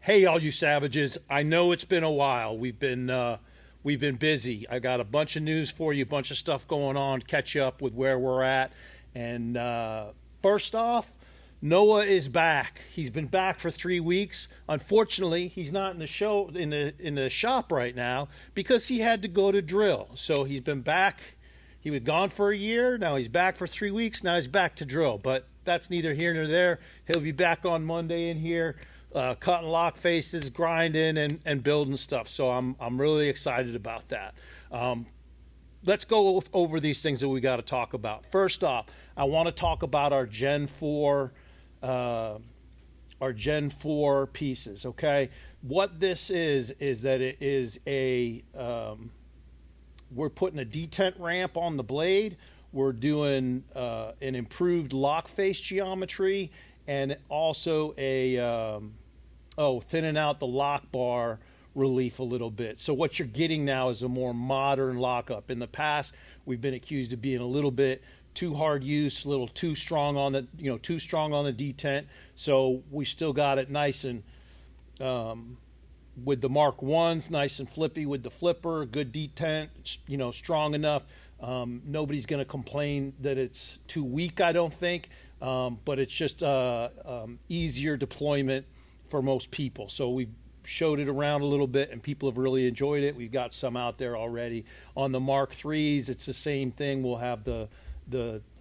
Hey, all you savages! I know it's been a while. We've been busy. I got a bunch of news for you, a bunch of stuff going on. Catch you up with where we're at. And first off, Noah is back. He's been back for 3 weeks. Unfortunately, he's not in the show in the shop right now because he had to go to drill. So he's been back. He was gone for a year. Now he's back for 3 weeks. Now he's back to drill. But that's neither here nor there. He'll be back on Monday in here, cutting lock faces, grinding, and building stuff. So I'm really excited about that. Let's go over these things that we got to talk about. First off, I want to talk about uh, our Gen 4 pieces. Okay, what this is that it is we're putting a detent ramp on the blade. We're doing an improved lock face geometry and also thinning out the lock bar relief a little bit. So what you're getting now is a more modern lockup. In the past, we've been accused of being a little bit too hard use, a little too strong on the detent. So we still got it nice and with the Mark Ones, nice and flippy with the flipper, good detent, strong enough. Nobody's going to complain that it's too weak, I don't think, but it's just easier deployment for most people. So we showed it around a little bit, and people have really enjoyed it. We've got some out there already. On the Mark IIIs, it's the same thing. We'll have the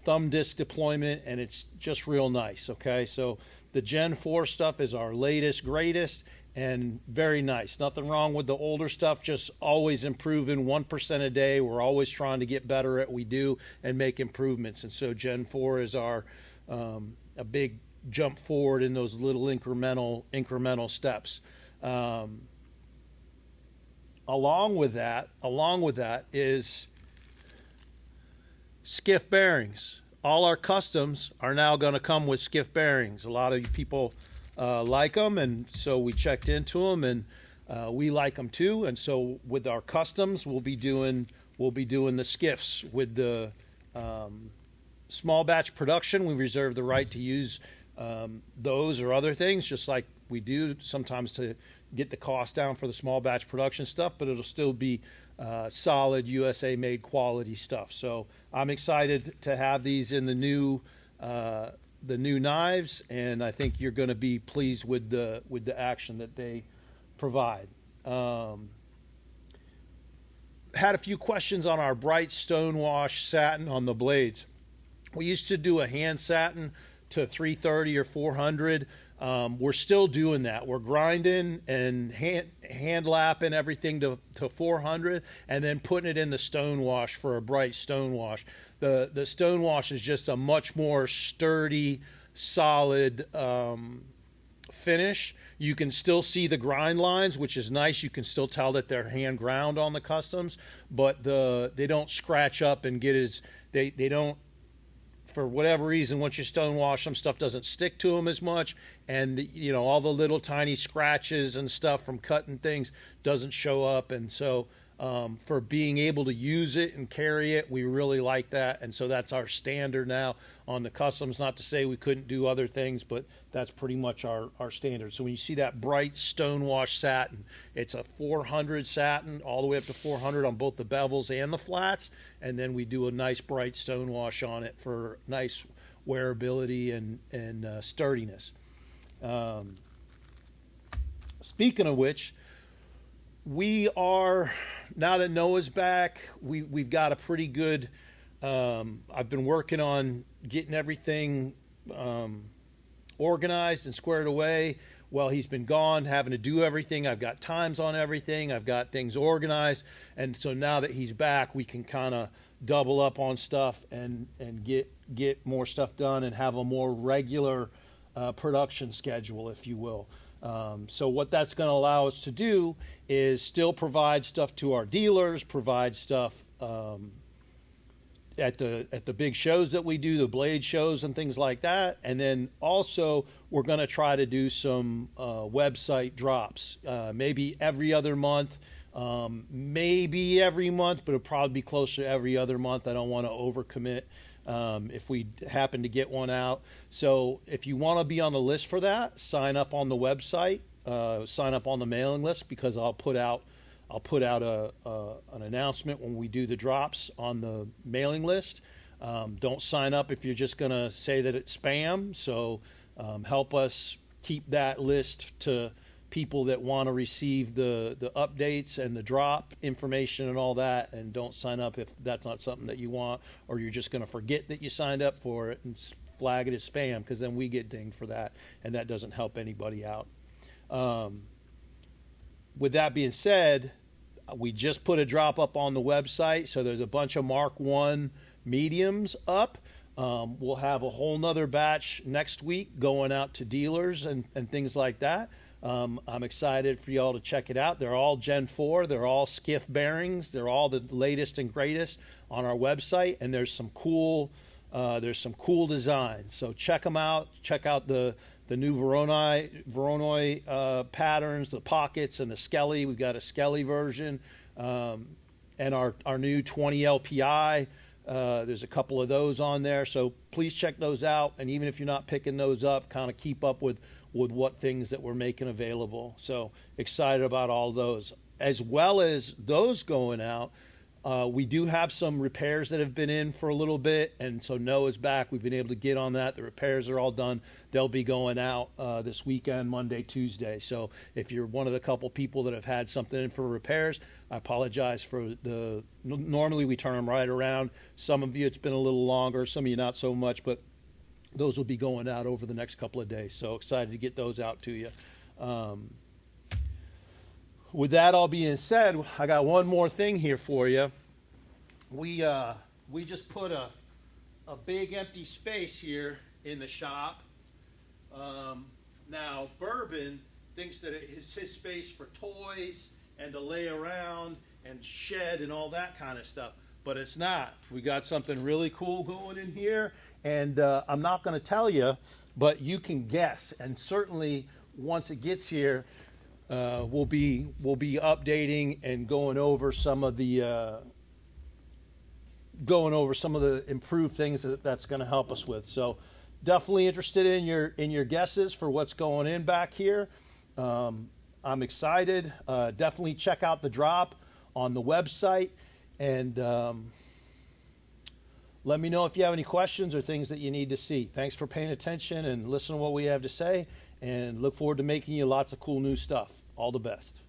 thumb disc deployment, and it's just real nice. Okay, so the Gen 4 stuff is our latest, greatest, and very nice. Nothing wrong with the older stuff, just always improving 1% a day. We're always trying to get better at what we do and make improvements. And so Gen 4 is our a big jump forward in those little incremental steps. Along with that is skiff bearings. All our customs are now going to come with skiff bearings. A lot of people like them, and so we checked into them, and we like them too. And so with our customs, we'll be doing the skiffs. With the small batch production, we reserve the right to use those or other things, just like we do sometimes to get the cost down for the small batch production stuff, but it'll still be solid USA made quality stuff. So I'm excited to have these in the new knives, and I think you're going to be pleased with the action that they provide. Had a few questions on our bright stonewash satin on the blades. We used to do a hand satin to 330 or 400. We're still doing that. We're grinding and hand lapping everything to 400 and then putting it in the stonewash for a bright stonewash. The stonewash is just a much more sturdy, solid finish. You can still see the grind lines, which is nice. You can still tell that they're hand ground on the customs, but they don't scratch up and they don't, for whatever reason, once you stonewash them, stuff doesn't stick to them as much, and all the little tiny scratches and stuff from cutting things doesn't show up. And so for being able to use it and carry it, we really like that, and so that's our standard now on the customs. Not to say we couldn't do other things, but that's pretty much our standard. So when you see that bright stonewash satin, it's a 400 satin all the way up to 400 on both the bevels and the flats, and then we do a nice bright stonewash on it for nice wearability and sturdiness. Speaking of which, we are, now that Noah's back, we've got a pretty good, I've been working on getting everything organized and squared away. Well, he's been gone, having to do everything. I've got times on everything. I've got things organized. And so now that he's back, we can kind of double up on stuff and get more stuff done and have a more regular production schedule, if you will. So what that's going to allow us to do is still provide stuff to our dealers, provide stuff at the big shows that we do, the blade shows and things like that. And then also we're going to try to do some website drops, maybe every other month, maybe every month, but it'll probably be closer to every other month. I don't want to overcommit if we happen to get one out. So if you want to be on the list for that, sign up on the website. sign up on the mailing list, because I'll put out an announcement when we do the drops on the mailing list. Don't sign up if you're just going to say that it's spam. So help us keep that list to people that want to receive the updates and the drop information and all that, and don't sign up if that's not something that you want, or you're just going to forget that you signed up for it and flag it as spam, because then we get dinged for that, and that doesn't help anybody out. With that being said, we just put a drop up on the website, so there's a bunch of Mark I mediums up. We'll have a whole nother batch next week going out to dealers and things like that. I'm excited for y'all to check it out. They're all Gen 4. They're all skiff bearings. They're all the latest and greatest on our website, and there's some cool designs. So check them out. Check out the new Voronoi patterns, the pockets, and the Skelly. We've got a Skelly version, and our new 20 LPI. There's a couple of those on there, so please check those out. And even if you're not picking those up, kind of keep up with what things that we're making available. So excited about all those. As well as those going out, we do have some repairs that have been in for a little bit, and so Noah's back. We've been able to get on that. The repairs are all done. They'll be going out this weekend, Monday, Tuesday. So if you're one of the couple people that have had something in for repairs, I apologize for normally we turn them right around. Some of you it's been a little longer, some of you not so much, but those will be going out over the next couple of days. So excited to get those out to you. With that all being said, I got one more thing here for you. We just put a big empty space here in the shop. Now Bourbon thinks that it's his space for toys and to lay around and shed and all that kind of stuff, but it's not. We got something really cool going in here, and I'm not going to tell you, but you can guess. And certainly once it gets here, we'll be updating and going over some of the improved things that's going to help us with. So definitely interested in your guesses for what's going in back here. I'm excited. Definitely check out the drop on the website, and let me know if you have any questions or things that you need to see. Thanks for paying attention and listening to what we have to say, and look forward to making you lots of cool new stuff. All the best.